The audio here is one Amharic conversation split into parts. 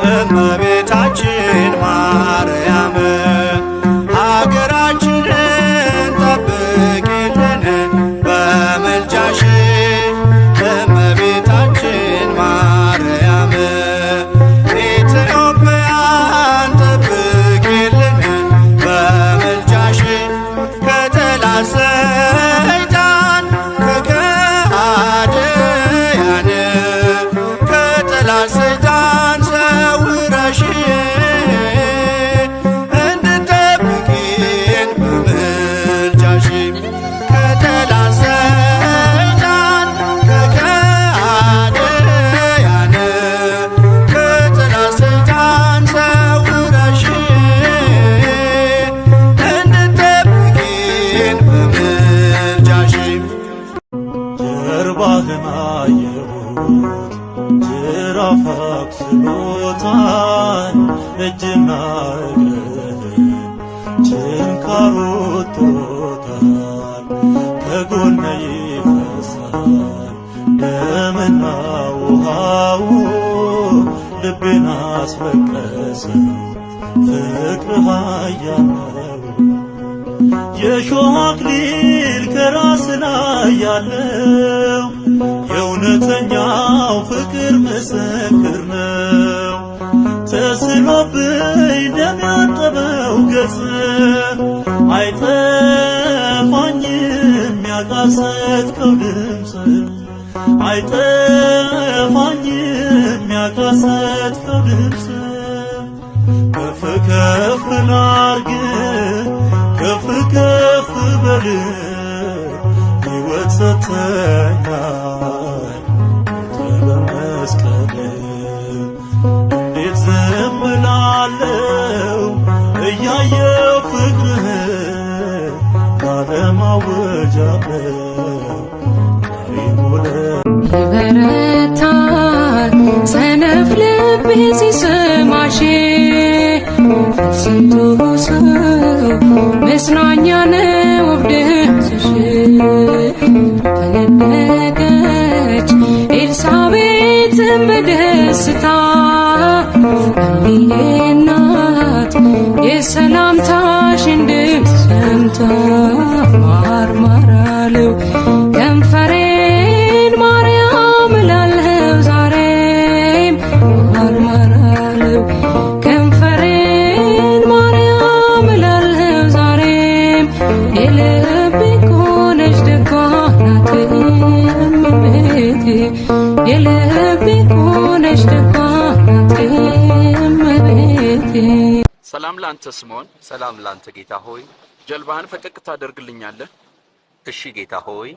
እመቤታችን ማርያም ሀገራችንን ጠብቂልን በምልጃሽ እመቤታችን ማርያም ኢትዮጵያን ጠብቂልን በምልጃሽ ከጠላት ሰይጣን ከከሃዲያን ከጠላት ሰይጣን ሰውረሽ እንድጠብቂን በምልጃሽ ከጠላት ሰይጣን ከከሃዲያን ከጠላት ሰይጣን ሰውረሽ እንድጠብቂን በምልጃሽ ጀርባህን አየሁት ጅራፍ አቁስሎታል እጅና እግርህን ችንካር ወጥቶታል ከጎነ ይፈሳል ደምና ውሃው ልቤን አስለቀሰው ፍቅርህ ኃያል ነው የሾህ አክሊል ከራስ ላይ ያለው የእውነተኛው ፍቅር ምስክር ነው ተስሎብኝ ደም ያጠበው ገጽ አይጠፋኝም ያቃሰትከው ድምፅ አይጠፋኝም ያቃሰትከው ድምፅ ከፍ ከፍ ላርግ ከፍ ከፍ በል ሕይወት ሰጥተኛል በመስቀል እንዴት ዝም እላለሁ እያየሁ ፍቅርህን ባለማወጃለሁ ይበረታል ሰነፍ ልቤ ሲሰማሽ ስንቱ ሰው መጽናኛ ነው ድምፅሽ ተነደቀች ኤልሳቤጥም በደስታ እኒዬ እናት የሰላምታሽን ድምፅ ሰምታ ማርማር አለው ከንፈሬን ማርያም እላለሁ ዛሬም ማርማር አለው ከንፈሬን ማርያም እላለሁ ዛሬም የልቤ ኮነች ደጓ ናት እመቤቴ የልቤ ኮነች ደጓ ናት እመቤቴ። ሰላም ላንተ ስምዖን፣ ሰላም ላንተ ጌታ ሆይ። ጀልባህን ፈቀቅ ታደርግልኛለህ? እሺ ጌታ ሆይ።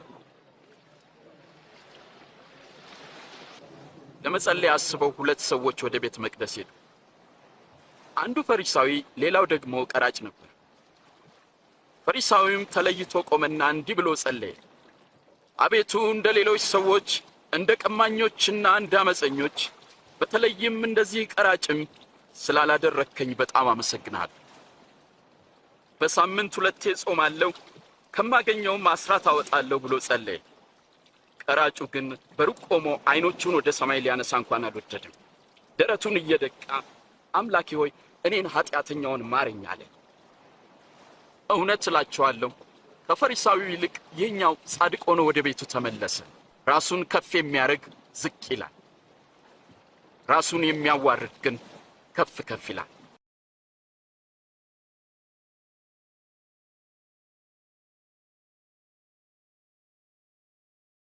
ለመጸለይ አስበው ሁለት ሰዎች ወደ ቤተ መቅደስ ሄዱ። አንዱ ፈሪሳዊ፣ ሌላው ደግሞ ቀራጭ ነበር። ፈሪሳዊውም ተለይቶ ቆመና እንዲህ ብሎ ጸለየ። አቤቱ እንደ ሌሎች ሰዎች እንደ ቀማኞችና እንደ አመፀኞች በተለይም እንደዚህ ቀራጭም ስላላደረከኝ በጣም አመሰግናለሁ። በሳምንት 2 ጾማለሁ ከማገኘውም አስራት አወጣለሁ ብሎ ጸለየ። ቀራጩ ግን በሩቅ ቆሞ አይኖቹን ወደ ሰማይ ሊያነሳ እንኳን አልወደደም። ደረቱን እየደቃ አምላኬ ሆይ እኔን ኃጢአተኛውን ማረኝ አለ። እውነት እላችኋለሁ ከፈሪሳዊው ይልቅ ይህኛው ጻድቅ ሆኖ ወደ ቤቱ ተመለሰ። ራሱን ከፍ የሚያደርግ ዝቅ ይላል፣ ራሱን የሚያዋርድ ግን ከፍ ከፍ ይላል።